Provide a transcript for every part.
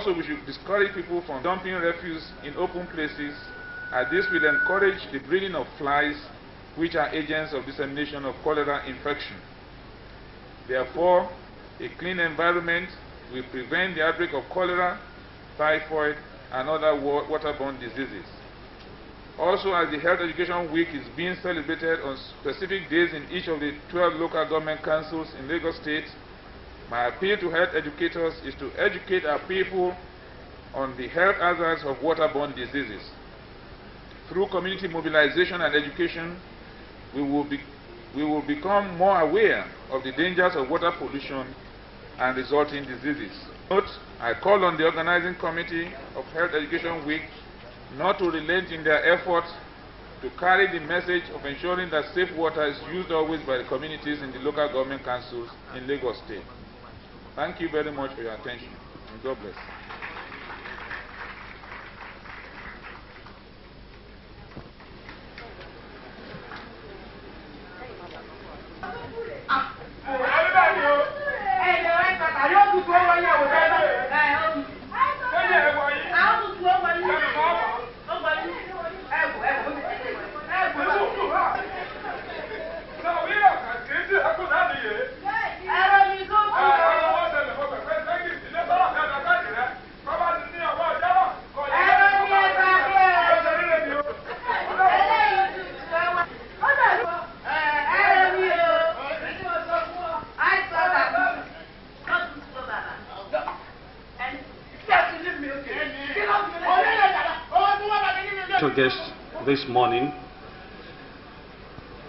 Also, we should discourage people from dumping refuse in open places, as this will encourage the breeding of flies, which are agents of dissemination of cholera infection. Therefore, a clean environment will prevent the outbreak of cholera, typhoid, and other waterborne diseases. Also, as the Health Education Week is being celebrated on specific days in each of the 12 local government councils in Lagos State, my appeal to health educators is to educate our people on the health hazards of waterborne diseases. Through community mobilization and education, we will become more aware of the dangers of water pollution and resulting diseases. Note, I call on the organizing committee of Health Education Week not to relent in their efforts to carry the message of ensuring that safe water is used always by the communities in the local government councils in Lagos State. Thank you very much for your attention, and God bless. Guests this morning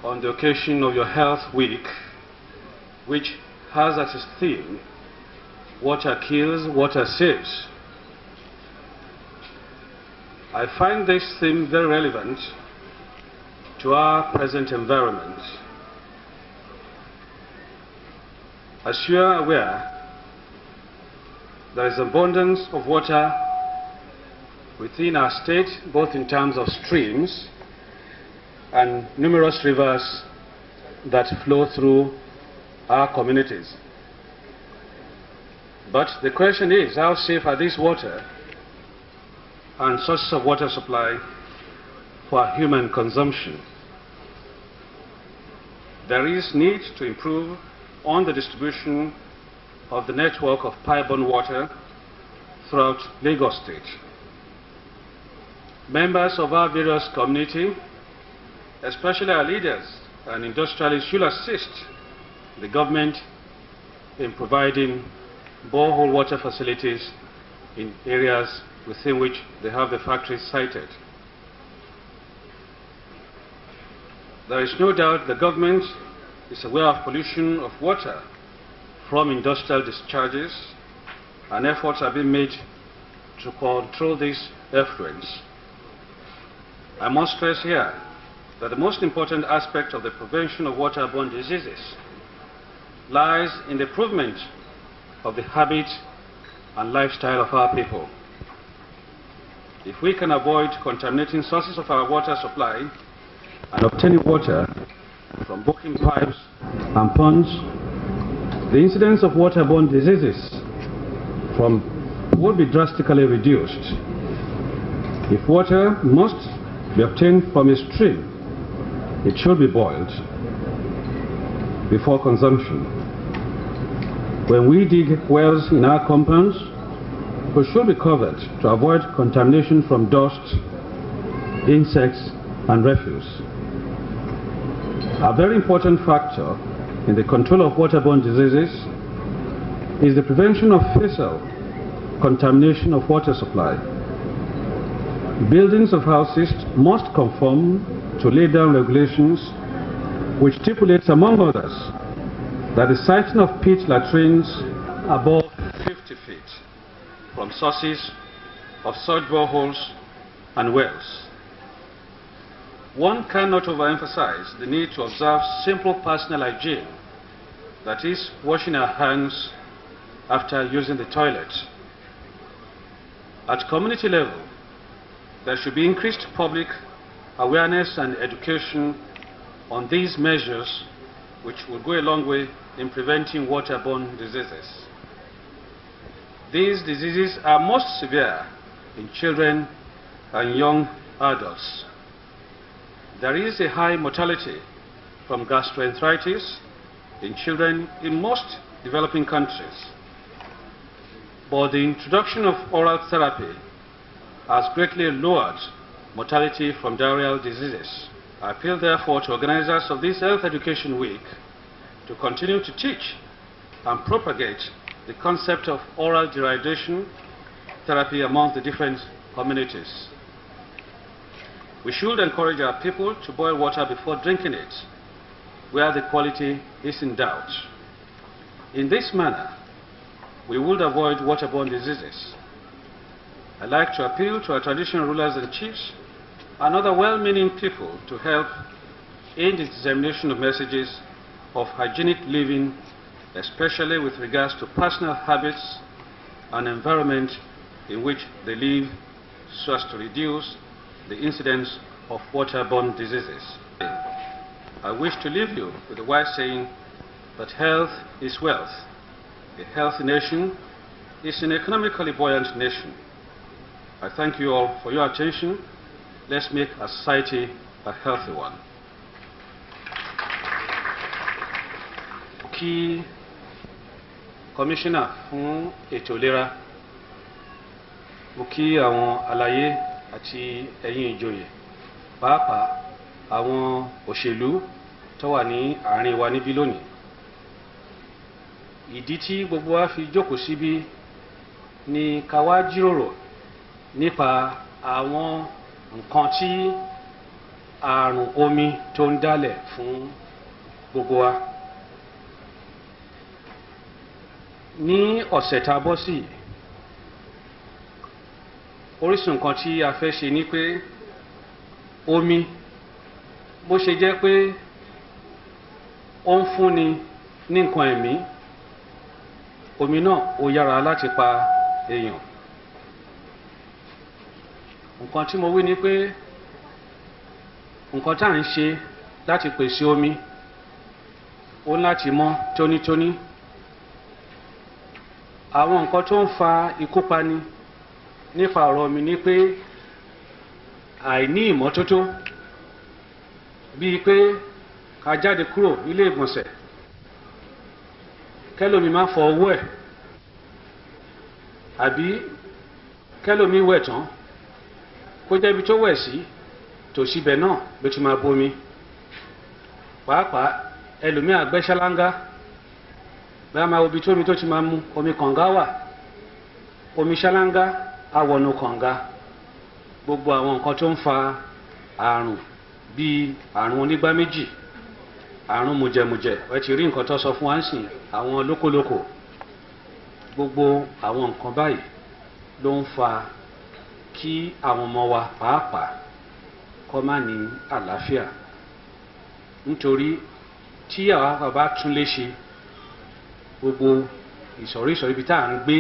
on the occasion of your Health Week, which has as its theme, Water Kills, Water Saves. I find this theme very relevant to our present environment. As you are aware, there is abundance of water within our state, both in terms of streams and numerous rivers that flow through our communities. But the question is, how safe are these water and sources of water supply for human consumption? There is need to improve on the distribution of the network of pipe-borne water throughout Lagos State. Members of our various community, especially our leaders and industrialists, should assist the government in providing borehole water facilities in areas within which they have the factories sited. There is no doubt the government is aware of pollution of water from industrial discharges, and efforts are being made to control this effluents. I must stress here that the most important aspect of the prevention of waterborne diseases lies in the improvement of the habit and lifestyle of our people. If we can avoid contaminating sources of our water supply and obtaining water from broken pipes and ponds, the incidence of waterborne diseases will be drastically reduced. If water must be obtained from a stream, it should be boiled before consumption. When we dig wells in our compounds, we should be covered to avoid contamination from dust, insects, and refuse. A very important factor in the control of waterborne diseases is the prevention of fissile contamination of water supply. Buildings of houses must conform to laid-down regulations which stipulates, among others, that the siting of pit latrines above 50 feet from sources of such boreholes and wells. One cannot overemphasize the need to observe simple personal hygiene, that is, washing our hands after using the toilet. At community level, there should be increased public awareness and education on these measures, which will go a long way in preventing waterborne diseases. these diseases are most severe in children and young adults. There is a high mortality from gastroenteritis in children in most developing countries. But the introduction of oral therapy has greatly lowered mortality from diarrheal diseases. I appeal therefore to organizers of this Health Education Week to continue to teach and propagate the concept of oral dehydration therapy among the different communities. We should encourage our people to boil water before drinking it, where the quality is in doubt. In this manner, we would avoid waterborne diseases. I'd like to appeal to our traditional rulers and chiefs and other well-meaning people to help in the dissemination of messages of hygienic living, especially with regards to personal habits and environment in which they live, so as to reduce the incidence of waterborne diseases. I wish to leave you with the wise saying that health is wealth. A healthy nation is an economically buoyant nation. I thank you all for your attention. Let's make our society a healthy one. Kí Commissioner fún ètò ìlera, mo kí àwọn àlàyé àti ẹ̀yin ìjòyè, pàápàá àwọn òṣèlú tó wà ní àárín wa níbí lónìí. Ìdí tí gbogbo wa fi jókòó síbí ni ká wá jíròrò nípa àwọn nǹkan tí àrùn omi tó ń dálẹ̀ fún gbogbo wa. Ní ọ̀sẹ̀ tá a bọ́ sí, orísun nǹkan tí a fẹ́ ṣe ni pé omi bó ṣe jẹ́ pé ó ń fúnni ní nǹkan ẹ̀mí, omi náà ó yára láti pa èèyàn. Nǹkan tí mo wí ni pé nǹkan tá à ń ṣe láti pèsè omi ó láti mọ́ tónítóní. Àwọn nǹkan tó ń fa ikú pani nípa ọ̀rọ̀ omi ni pé àìní ìmọ́tótó, bíi pé ká jáde kúrò nílé ìgbọ̀nsẹ̀ kẹ́lòmí má fọ ọwọ́ ẹ̀, àbí kẹ́lòmí wẹ̀ tán kó jẹ́ ibi tó wẹ̀ sí tòsí ibẹ̀ náà ló ti máa bomi. Pàápàá ẹlòmí àgbẹ́ ṣáláńgá, bẹ́ẹ̀ máa wo ibi tómi tó ti máa mu, omi kànga wà, omi ṣáláńgá àwọnù kànga. Gbogbo àwọn nǹkan tó ń fa àrùn bíi àrùn onígbá méjì, àrùn mùjẹ̀mùjẹ̀, ẹ ti rí nǹkan tó sọ fún wa ń sìn, àwọn lókòlókò, gbogbo àwọn nǹkan báyìí ló ń fa kí àwọn ọmọ wa pàápàá kó má ní àlàáfíà. Nítorí tí àwa bàbá tún lè ṣe gbogbo ìsọ̀rí ibi tá à ń gbé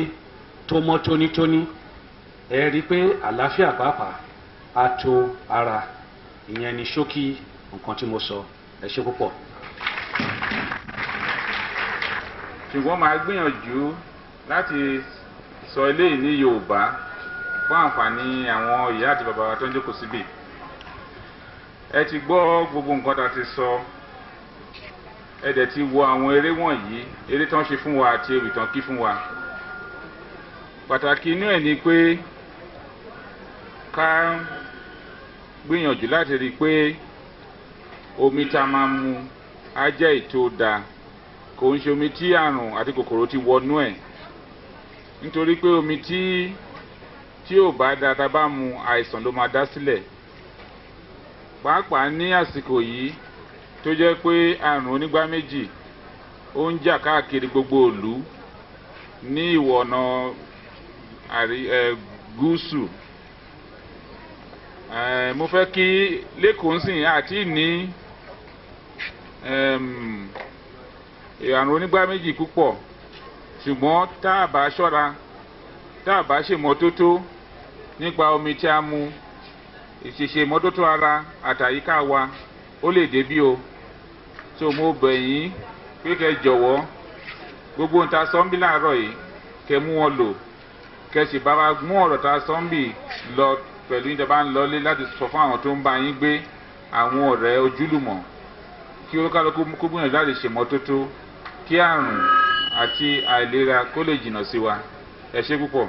tó mọ́ tónítóní, ẹ rí pé àlàáfíà pàápàá á tó ara. Ìyẹn ni ṣókí nǹkan tí mo sọ. Ẹ ṣé púpọ̀. Ṣùgbọ́n màá gbìyànjú láti sọ eléyìí ní Yorùbá fún àǹfààní àwọn ìyá àti bàbá wa tó ń jókòó síbí. Ẹ ti gbọ́ gbogbo nǹkan tá a ti sọ, ẹ dẹ̀ ti wo àwọn eré wọ̀nyí, eré tán ṣe fún wa àti ewì tán kí fún wa. Pàtàkì inú ẹ̀ ni pé ká gbìyànjú láti rí i pé omi tá a máa mu á jẹ́ ètò dáa, kò ń ṣe omi tí àrùn àti kòkòrò ti wọnú ẹ̀. Nítorí pé omi tí ò bá dáa tá a bá mu, àìsàn ló máa dá sílẹ̀. Pàápàá ní àsìkò yìí tó jẹ́ pé àrùn onígbá méjì ó ń jà káàkiri gbogbo ìlú ní ìwọ̀ ọ̀nà gúúsù. Mo fẹ́ kí lẹ́kọ̀ọ́ sìn àti ní àrùn onígbá méjì púpọ̀, ṣùgbọ́n tá a bá ṣọ́ra, tá a bá ṣe mọ́tótó nípa omi tí a mu, ìṣèṣe mọ́tótó ara àtàyíká wa, ó lè débí o. So mo bẹ̀ yín pé kẹ́ jọ̀wọ́ gbogbo nta sọ́ńbí láàárọ̀ yìí kẹ́ mú wọn lò kẹ́sì bá wa mú ọ̀rọ̀ tá a sọ ń bì lọ pẹ̀lú ìjọba ń lọlé láti sọ fún àwọn tó ń bá yín gbé àwọn ọ̀rẹ́ ojúlùmọ̀ kí olúkálukú kó gbìyànjú láti ṣèmọ́tótó kí àrùn àti àìlera kó lè jìnnà sí wa. Ẹ ṣé púpọ̀.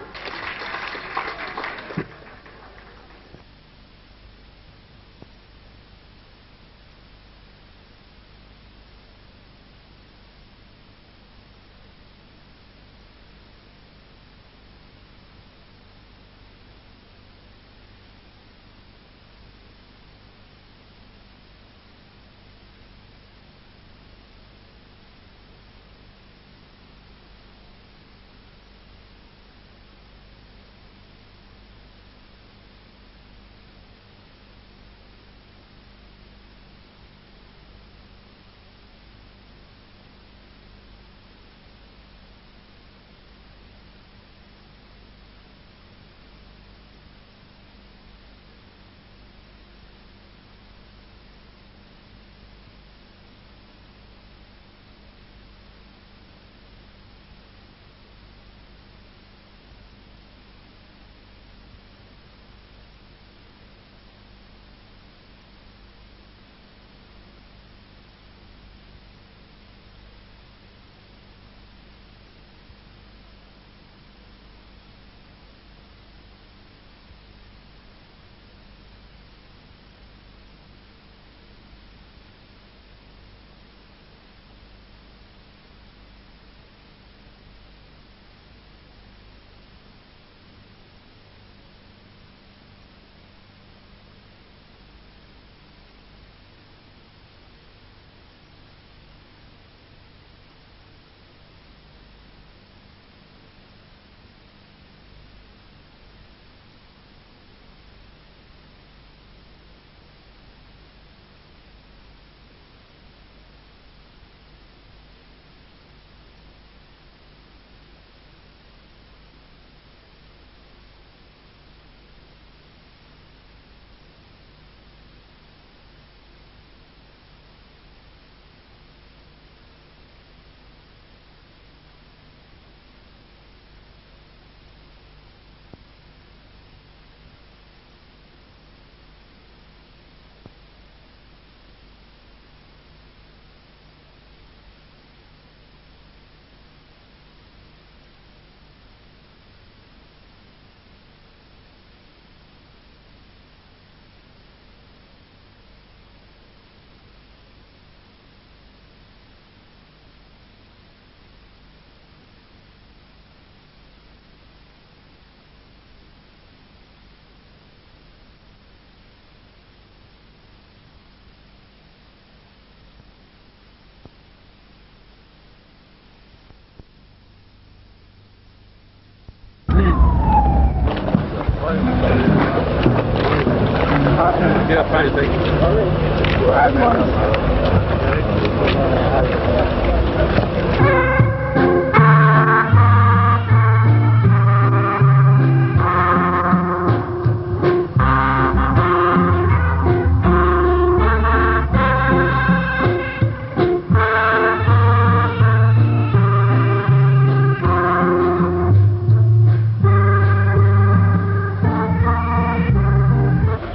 Yeah, fine, thank you.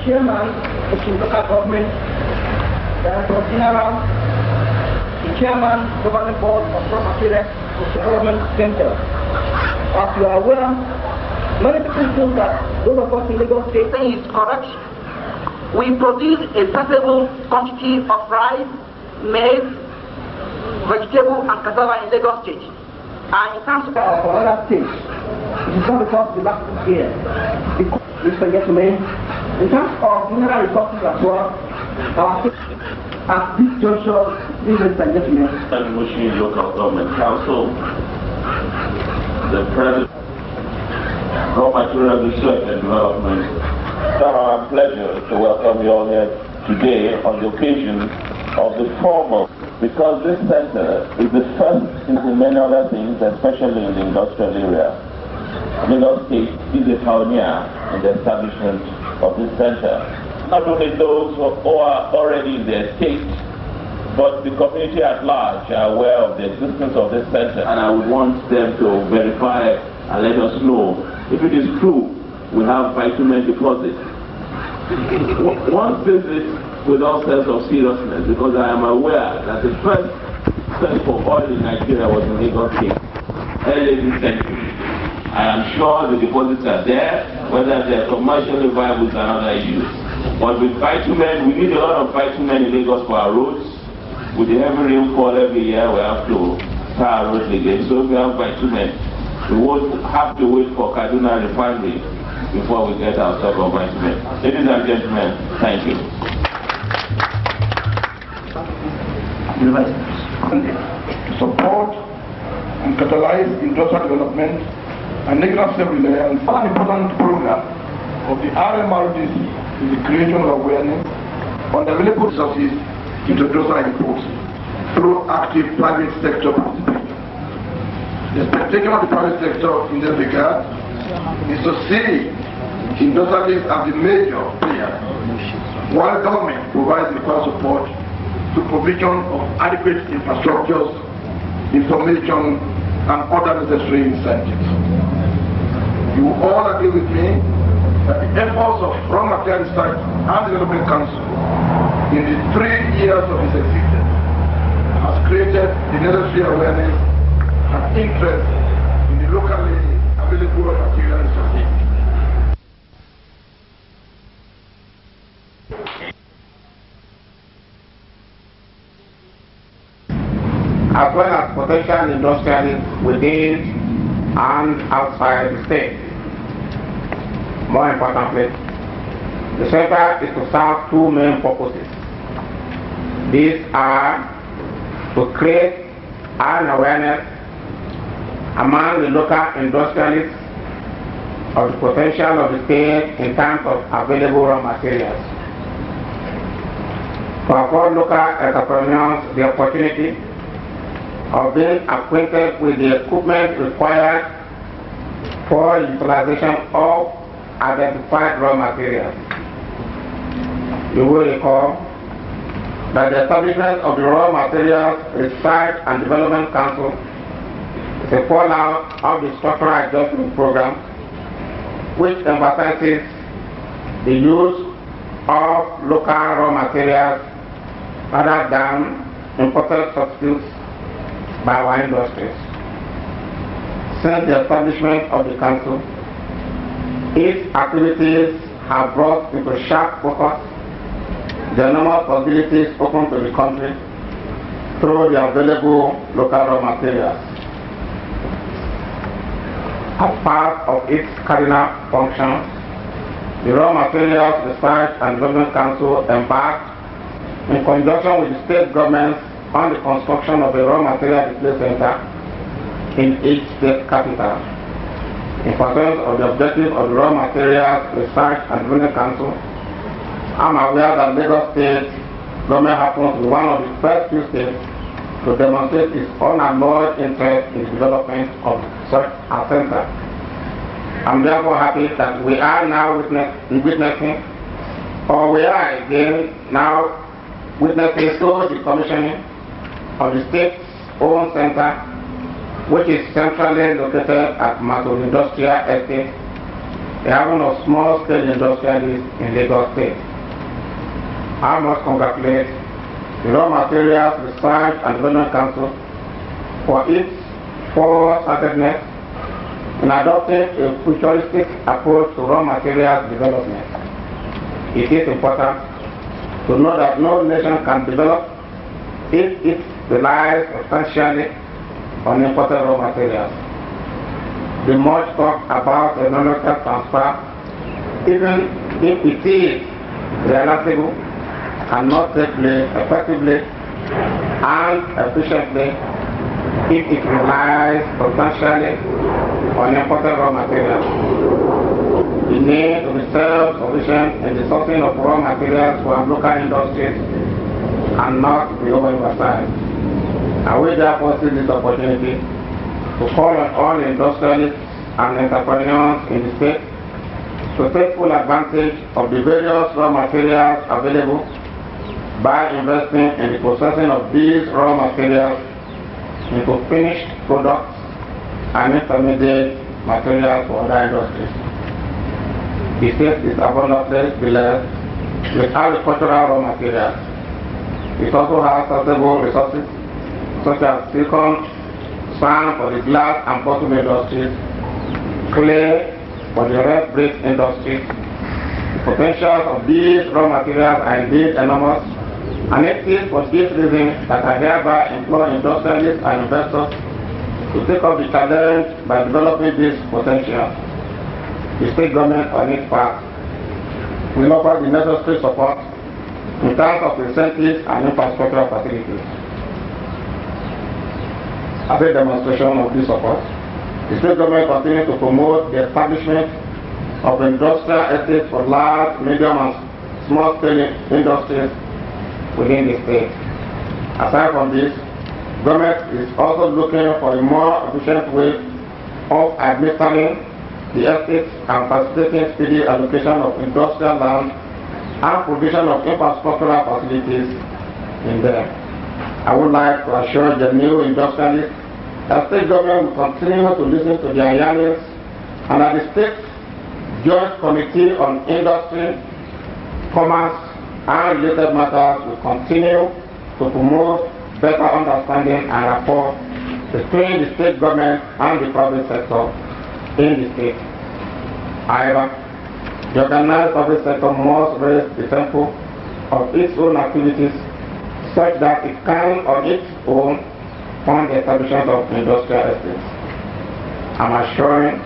Chairman of the local government, Director General, the Chairman, Governing Board of Property Development Center. As you are aware, many people feel that those of us in Lagos State is correct. We produce a sizable quantity of rice, maize, vegetable and cassava in Lagos State. And in terms of other states, it is not because the last year. Mr. Gentleman, in terms of mineral resources as well, at this juncture, this is Mr. Gentleman. Mushin Local Government Council, the President, Raw Material Research and Development. It's our pleasure to welcome you all here today on the occasion of the formal, because this center is the first in many other things, especially in the industrial area. Lagos State is a pioneer in the establishment of this center. Not only those who are already in their state, but the community at large are aware of the existence of this center, and I would want them to verify and let us know if it is true, we have bitumen deposits. One says it with all sense of seriousness, because I am aware that the first search for oil in Nigeria was in Lagos State, early this century. I am sure the deposits are there, whether they are commercially viable is another issue. But with bitumen, we need a lot of bitumen in Lagos for our roads. With the heavy rainfall every year, we have to tar our roads again. So if we have bitumen, we won't have to wait for Kaduna refinery before we get our stock of bitumen. Ladies and gentlemen, thank you. Support and catalyze industrial development and national self-reliance. One important program of the RMRDC is the creation of awareness on the available resources into industrial inputs through active private sector participation. The expectation of the private sector in this regard is to see industrialists as the major player, while government provides the required support to provision of adequate infrastructures, information, and other necessary incentives. You will all agree with me that the efforts of Raw Material Research and Development Council in the 3 years of its existence has created the necessary awareness and interest in the locally available raw material resources. As well as potential industrialists within and outside the state. More importantly, the center is to serve two main purposes. These are to create an awareness among the local industrialists of the potential of the state in terms of available raw materials, to afford local entrepreneurs the opportunity of being acquainted with the equipment required for utilization of identified raw materials. You will recall that the establishment of the Raw Materials Research and Development Council is a fallout of the Structural Adjustment Program, which emphasizes the use of local raw materials rather than imported substitutes by our industries. Since the establishment of the Council, its activities have brought into sharp focus the enormous possibilities open to the country through the available local raw materials. As part of its cardinal functions, the Raw Materials Research and Development Council embarked in conjunction with the state governments on the construction of a raw material display center in each state capital. In pursuance of the objective of the Raw Materials Research and Development Council, I'm aware that Lagos State government happens to be one of the first few states to demonstrate its unalloyed interest in the development of such a center. I'm therefore happy that we are now witnessing, or we are again now witnessing through the commissioning of the state's own center, which is centrally located at Mato Industrial Estate, a haven of small-scale industrialists in Lagos State. I must congratulate the Raw Materials Research and Development Council for its forward-sightedness in adopting a futuristic approach to raw materials development. It is important to know that no nation can develop if it relies substantially on imported raw materials. The much talk about technological transfer, even if it is realizable, cannot take place effectively and efficiently if it relies substantially on imported raw materials. The need to be self-sufficient in the sourcing of raw materials from local industries cannot be overemphasized. I will therefore seize this opportunity to call on all industrialists and entrepreneurs in the state to take full advantage of the various raw materials available by investing in the processing of these raw materials into finished products and intermediate materials for other industries. The state is abundantly blessed with agricultural raw materials. It also has sustainable resources such as silicon, sand for the glass and bottle industries, clay for the red brick industries. The potentials of these raw materials are indeed enormous, and it is for this reason that I hereby implore industrialists and investors to take up the challenge by developing this potential. The state government on its part will offer the necessary support in terms of incentives and infrastructural facilities. As a demonstration of this support, the state government continues to promote the establishment of industrial estates for large, medium, and small-scale industries within the state. Aside from this, government is also looking for a more efficient way of administering the estates and facilitating speedy allocation of industrial land and provision of infrastructural facilities in them. I would like to assure the new industrialists that state government will continue to listen to their yearnings, and that the State Joint Committee on Industry, Commerce, and related matters will continue to promote better understanding and rapport between the state government and the private sector in the state. However, the organized public sector must raise the tempo of its own activities such that it can on its own fund the establishment of industrial estates. I'm assuring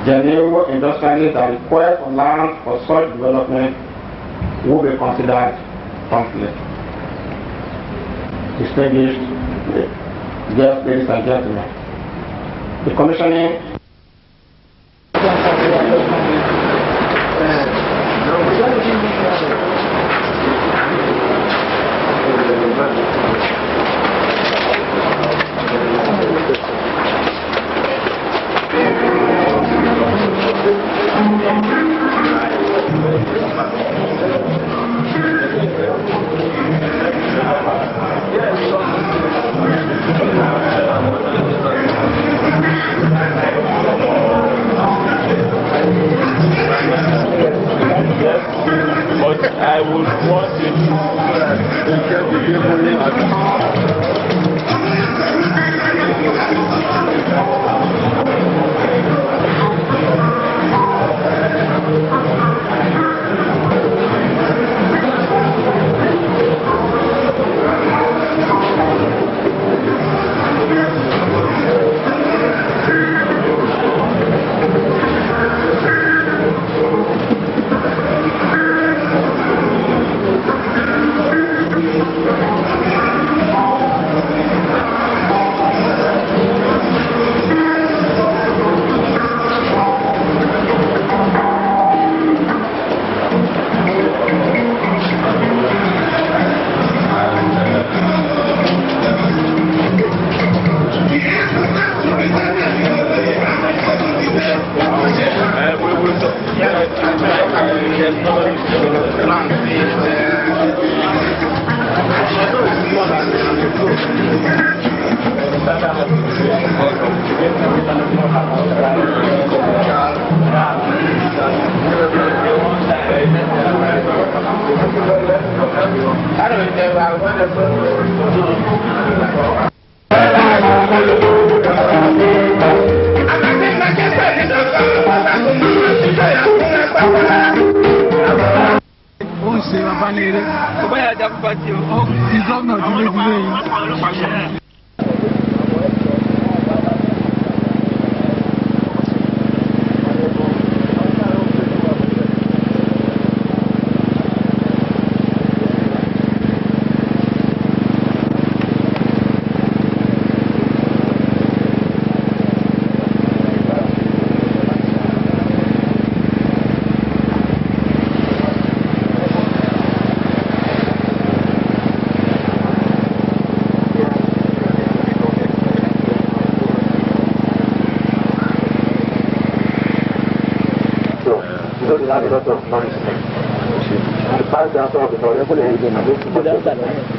the new industrialists that request for land for such development will be considered promptly. Distinguished guests, ladies and gentlemen, the commissioning I would want you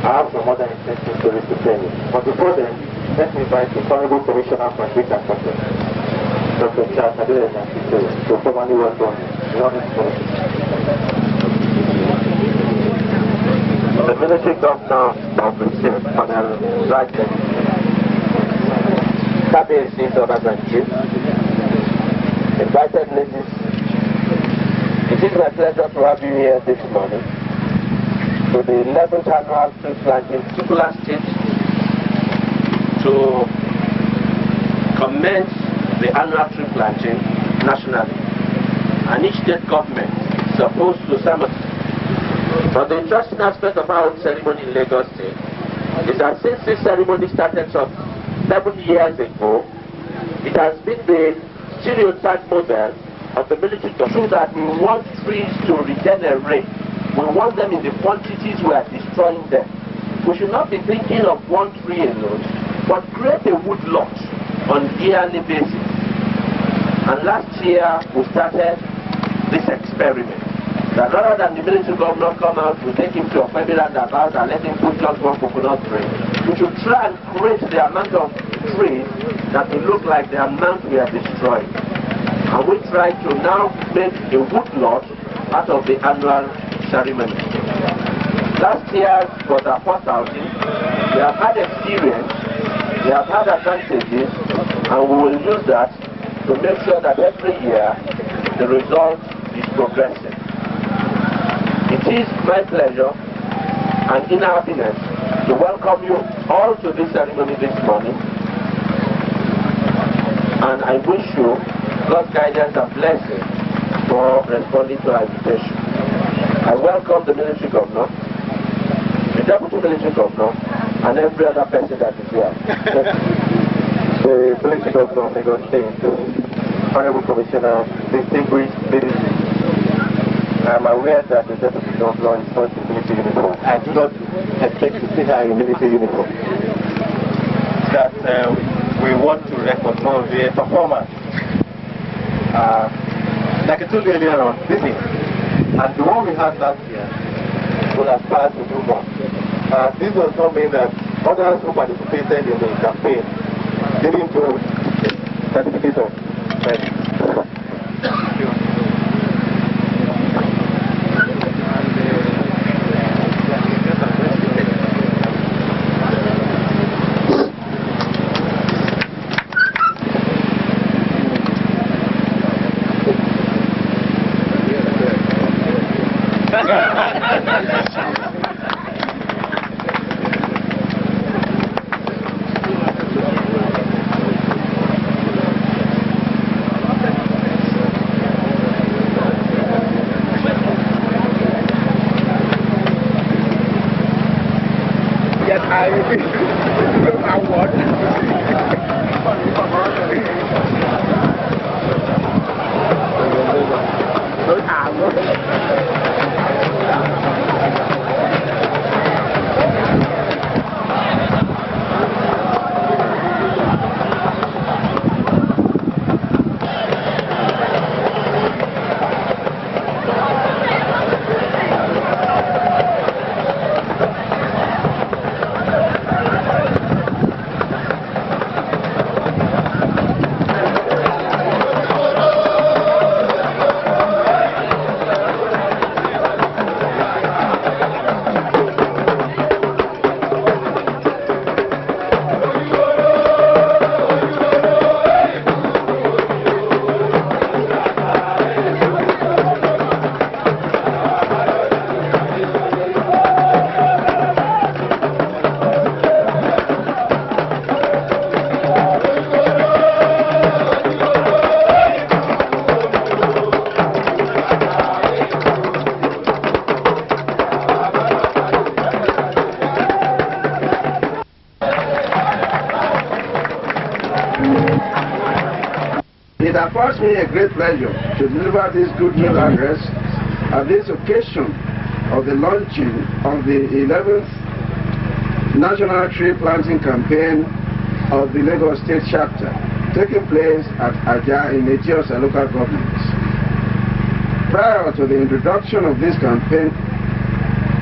I have some other intentions to tell you. But before then, let me invite the Honorable Commissioner for Infrastructure. Dr. Charles to formally welcome the honorable the military governor of the state, Colonel Raji, cabinet others and chiefs, invited ladies. It is my pleasure to have you here this morning to the 11th annual tree planting Titular State to commence the annual tree planting nationally. And each state government is supposed to simultaneously. But the interesting aspect of our ceremony in Lagos State is that since this ceremony started some 7 years ago, it has been the stereotype model of the military so that we want trees to regenerate. We want them in the quantities we are destroying them. We should not be thinking of one tree alone, but create a wood lot on a yearly basis. And last year we started this experiment. That rather than the military governor come out, we take him to a federal about and let him put just one coconut tree. We should try and create the amount of trees that will look like the amount we are destroying. And we try to now make a wood lot out of the annual ceremony. Last year was our first outing. We have had experience, we have had advantages, and we will use that to make sure that every year the result is progressive. It is my pleasure and inner happiness to welcome you all to this ceremony this morning. And I wish you God's guidance and blessing for responding to our invitation. I welcome the military governor, the deputy military governor, and every other person that is here. The military governor of Lagos State, Honorable Commissioner, distinguished ladies. I'm aware that the deputy governor is not in military uniform. I do not expect to see her in military uniform. That we want to recognize the performance. Like I told you earlier on, this is, and the one we had last year will aspire to do more. This does not mean that others who participated in the campaign didn't do certificate of merit. It affords me a great pleasure to deliver this good news address at this occasion of the launching of the 11th National Tree Planting Campaign of the Lagos State Chapter, taking place at Aja in Etiosa local government. Prior to the introduction of this campaign,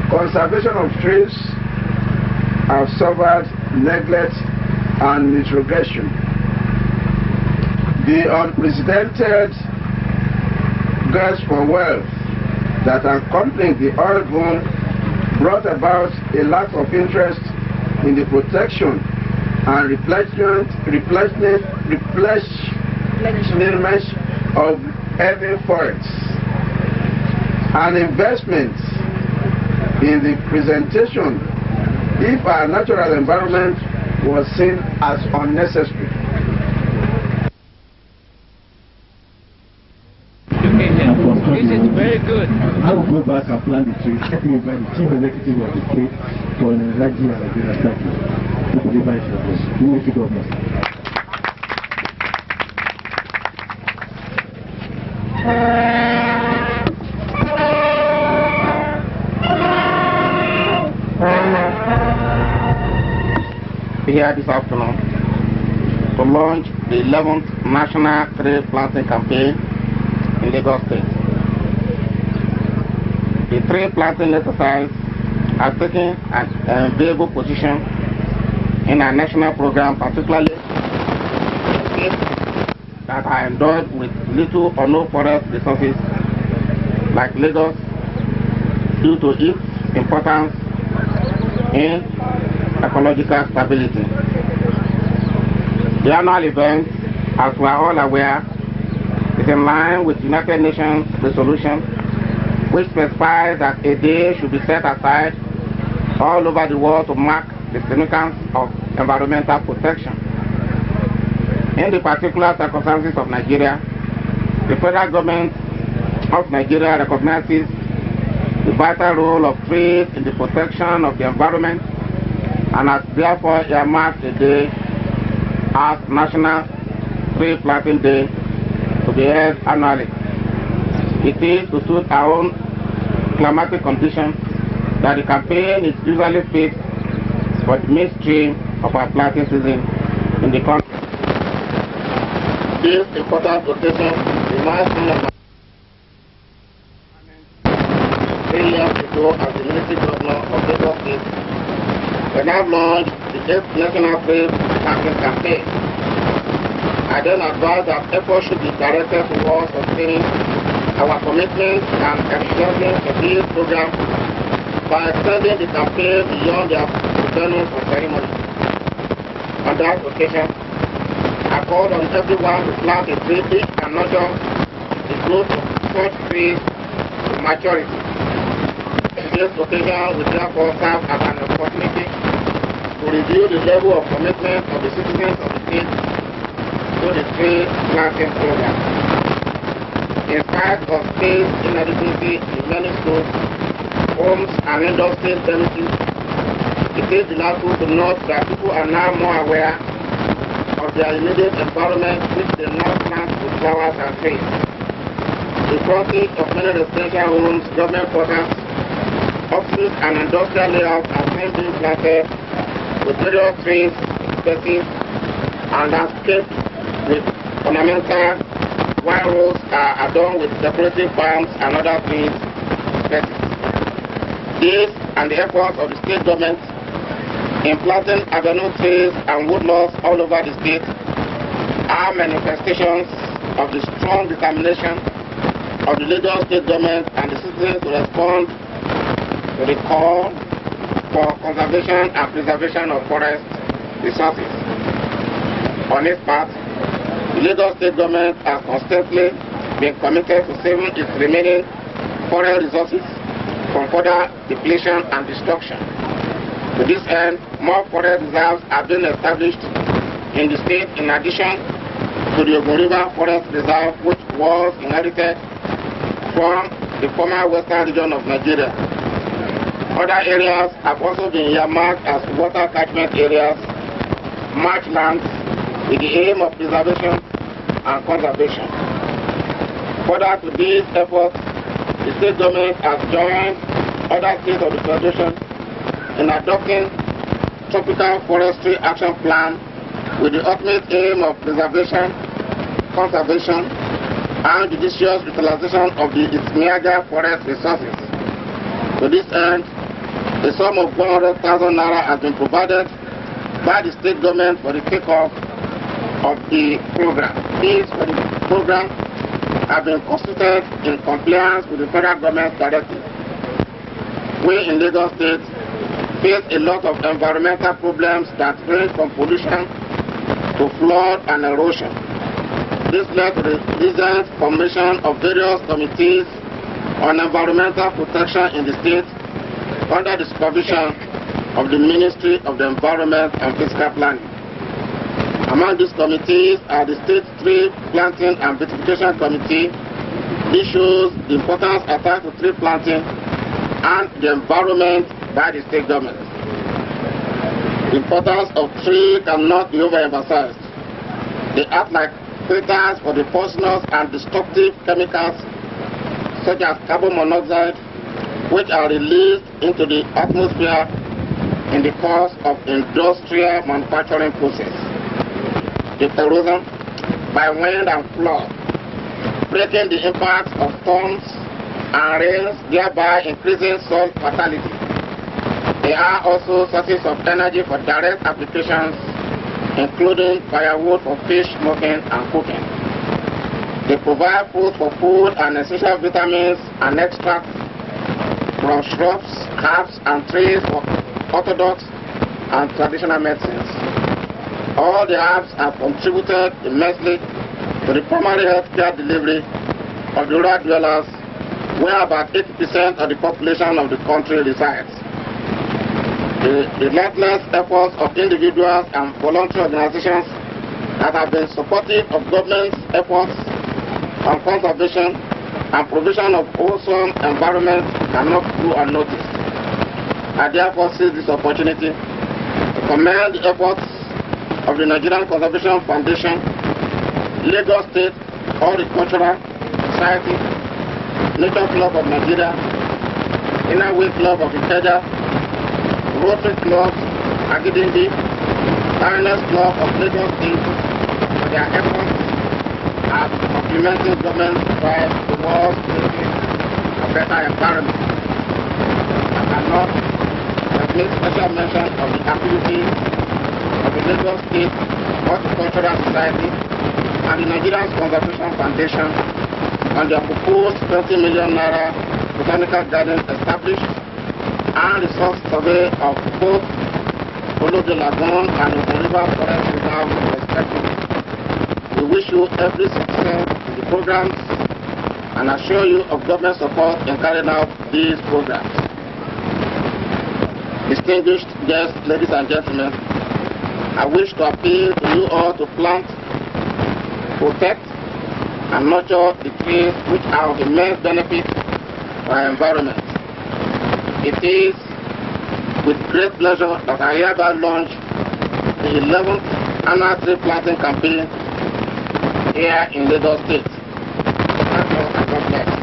conservation of trees have suffered neglect and retrogression. The unprecedented gush for wealth that accompanied the oil boom brought about a lack of interest in the protection and replenishment of heavy forests, and investment in the presentation if our natural environment was seen as unnecessary. This is very good. I will go back and plan the trip. Let me invite the chief executive of the state for Raji and Razak to deliver it. We make it government. Here this afternoon to launch the 11th National Tree Planting Campaign in Lagos State. The tree planting exercise has taken an enviable position in our national program, particularly in states that are endowed with little or no forest resources like Lagos, due to its importance in ecological stability. The annual event, as we are all aware, is in line with United Nations resolution, which specifies that a day should be set aside all over the world to mark the significance of environmental protection. In the particular circumstances of Nigeria, the federal government of Nigeria recognizes the vital role of trees in the protection of the environment, and has therefore earmarked a day as National Tree Planting Day to be held annually. It is to suit our own climatic conditions that the campaign is usually fixed for the midstream of our planting season in the country. This important occasion reminds me of 3 years ago as the Ministry Governor of Lagos State, when I launched the 8th National Tree Planting Campaign. I then advised that efforts should be directed towards sustaining our commitment and efficiency of this program by extending the campaign beyond their venues of ceremony. On that occasion, I called on everyone to plant a tree each and nurture the growth of such trees to maturity. This occasion will therefore serve as an opportunity to review the level of commitment of the citizens of the state to the tree planting program. In spite of space inadequacy in many schools, homes, and industrial premises, it is delightful to note that people are now more aware of their immediate environment, which they now plant with flowers and trees. The frontage of many residential homes, government quarters, offices, and industrial layouts are being planted with various trees, species, and landscaped with ornamental, while roads are adorned with decorative palms and other trees species. This and the efforts of the state government in planting avenue trees and woodlots all over the state are manifestations of the strong determination of the Lagos state government and the citizens to respond to the call for conservation and preservation of forest resources. On its part, the Lagos state government has constantly been committed to saving its remaining forest resources from further depletion and destruction. To this end, more forest reserves have been established in the state in addition to the Ogun River Forest Reserve, which was inherited from the former western region of Nigeria. Other areas have also been earmarked as water catchment areas, marshlands, with the aim of preservation and conservation. Further to these efforts, the state government has joined other states of the Federation in adopting Tropical Forestry Action Plan with the ultimate aim of preservation, conservation, and judicious utilization of the Ismiaga forest resources. To this end, a sum of 100,000 naira has been provided by the state government for the takeoff of the program. These programs have been constituted in compliance with the federal government's directive. We in Lagos State face a lot of environmental problems that range from pollution to flood and erosion. This led to the recent formation of various committees on environmental protection in the state under the supervision of the Ministry of the Environment and Physical Planning. Among these committees are the State Tree Planting and Beautification Committee. This shows the importance attached to tree planting and the environment by the state government. The importance of trees cannot be overemphasized. They act like filters for the poisonous and destructive chemicals such as carbon monoxide, which are released into the atmosphere in the course of industrial manufacturing process. The erosion by wind and flood, breaking the impact of storms and rains, thereby increasing soil fertility. They are also sources of energy for direct applications, including firewood for fish smoking and cooking. They provide food for food and essential vitamins and extracts from shrubs, herbs, and trees for orthodox and traditional medicines. All the herbs have contributed immensely to the primary health care delivery of the rural dwellers, where about 80% of the population of the country resides. The relentless efforts of individuals and voluntary organizations that have been supportive of government's efforts on conservation and provision of wholesome environment cannot go unnoticed. I therefore seize this opportunity to commend the efforts of the Nigerian Conservation Foundation, Lagos State Horticultural Society, Nature Club of Nigeria, Inner Way Club of Ikeja, Rotary Club, Agidimbi, Pioneers Club of Lagos State for their efforts at complementing government's drive towards creating a better environment. I cannot make special mention of the activities of the Lagos State Horticultural Society and the Nigerian Conservation Foundation on their proposed 20 million naira botanical garden established and resource survey of both Polo de Lagoon and Ogun River Forest Reserve respectively. We wish you every success in the programs and assure you of government support in carrying out these programs. Distinguished guests, ladies and gentlemen, I wish to appeal to you all to plant, protect, and nurture the trees which are of immense benefit for our environment. It is with great pleasure that I hereby launch the 11th annual tree planting campaign here in Lagos State. Thank you and God bless.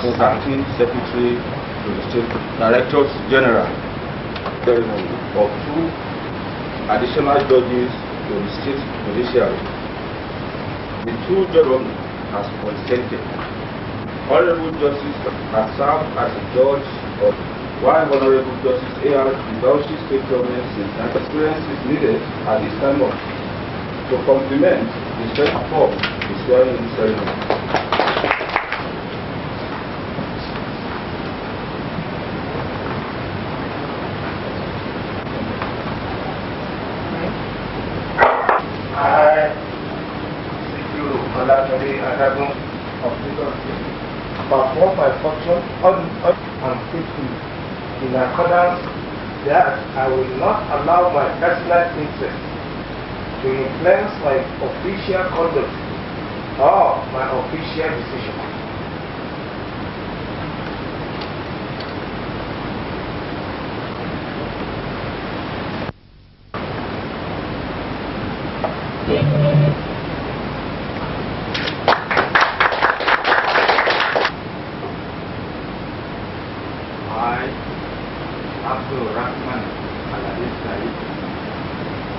Judges Acting Secretary to the State Directors General of 2 additional judges to the State Judiciary. The 2 judges has consented. Honorable Justice has served as a judge of while Honorable Justice A.R. Bauchi State Government and experience is needed at this time to complement the first form the swearing-in ceremony. I, of Lagos State, perform my function and faithfully in accordance that I will not allow my personal interest to influence my official conduct or my official decision.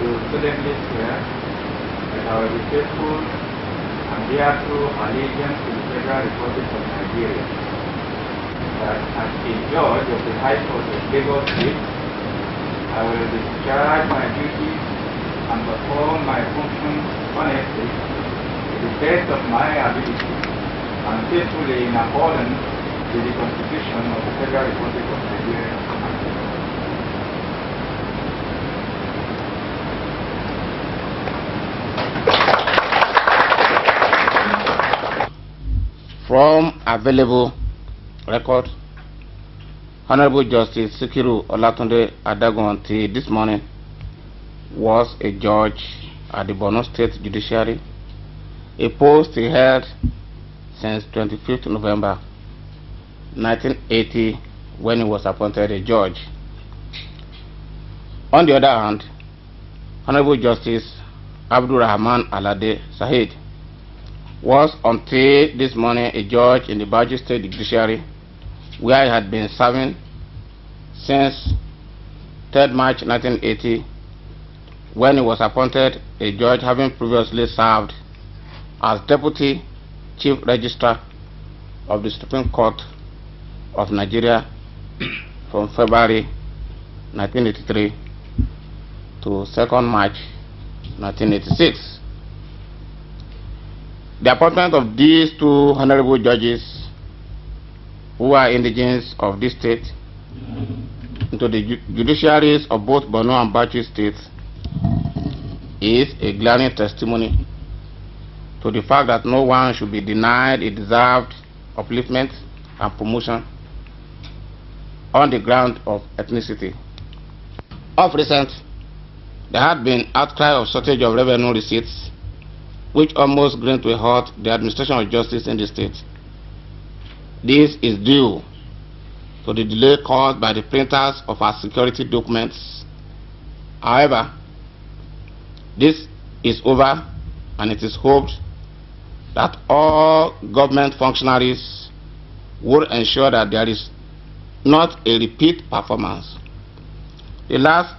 To solemnly swear that I will be faithful and bear true allegiance to the Federal Republic of Nigeria, that as a judge of the High Court of Lagos State, I will discharge my duties and perform my functions honestly to the best of my ability and faithfully in accordance with the Constitution of the Federal Republic of Nigeria. From available record, Honorable Justice Sikiru Olatunde Adagun until this morning was a judge at the Borno State Judiciary, a post he held since 25th November 1980 when he was appointed a judge. On the other hand, Honorable Justice Abdul Rahman Alade Sahid was until this morning a judge in the Raji State Judiciary, where he had been serving since 3rd March 1980 when he was appointed a judge, having previously served as Deputy Chief Registrar of the Supreme Court of Nigeria from February 1983 to 2nd March 1986. The appointment of these two honorable judges, who are indigenes of this state, into the judiciaries of both Borno and Bauchi states is a glaring testimony to the fact that no one should be denied a deserved upliftment and promotion on the ground of ethnicity. Of recent, there had been outcry of shortage of revenue receipts, which almost grind to a halt the administration of justice in the state. This is due to the delay caused by the printers of our security documents. However, this is over, and it is hoped that all government functionaries will ensure that there is not a repeat performance. The last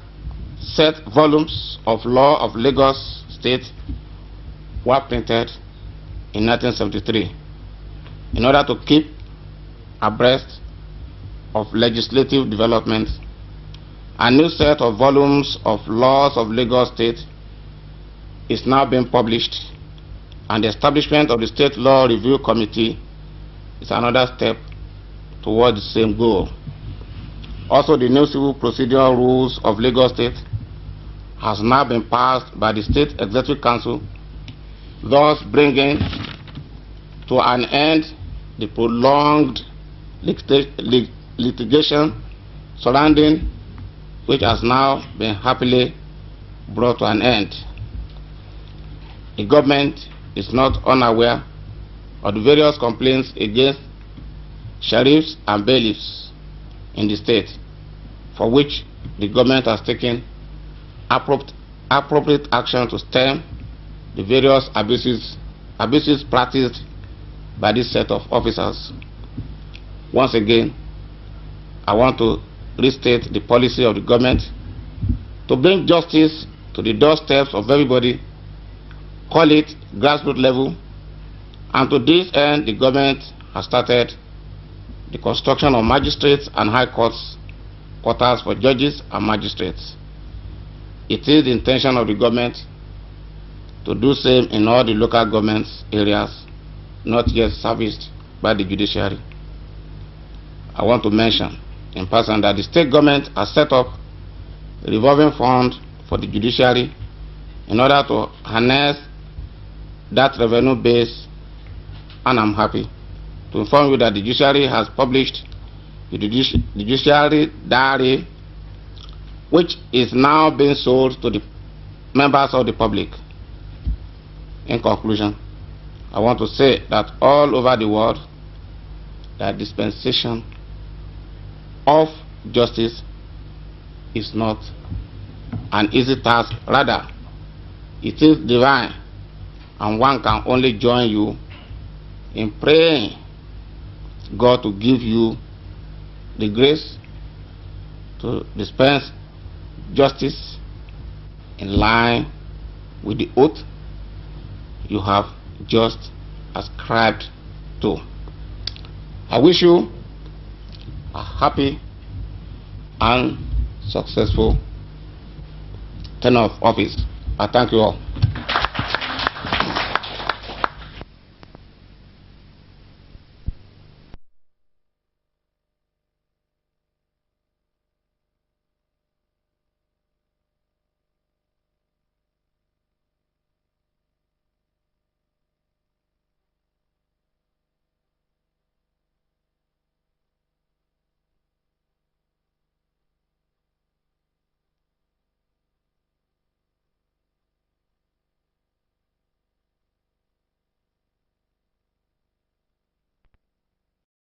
set volumes of Law of Lagos State were printed in 1973 in order to keep abreast of legislative developments. A new set of volumes of Laws of Lagos State is now being published, and the establishment of the State Law Review Committee is another step toward the same goal. Also, the new Civil Procedural Rules of Lagos State has now been passed by the State Executive Council, thus bringing to an end the prolonged litigation surrounding which has now been happily brought to an end. The government is not unaware of the various complaints against sheriffs and bailiffs in the state, for which the government has taken appropriate action to stem the various abuses practiced by this set of officers. Once again, I want to restate the policy of the government to bring justice to the doorsteps of everybody, call it grassroots level, and to this end the government has started the construction of magistrates and high courts quarters for judges and magistrates. It is the intention of the government to do same in all the local governments areas not yet serviced by the judiciary. I want to mention in passing that the state government has set up a revolving fund for the judiciary in order to harness that revenue base, and I'm happy to inform you that the judiciary has published the judiciary diary, which is now being sold to the members of the public. In conclusion, I want to say that all over the world, the dispensation of justice is not an easy task. Rather, it is divine, and one can only join you in praying God to give you the grace to dispense justice in line with the oath you have just ascribed to. I wish you a happy and successful tenure of office. I thank you all.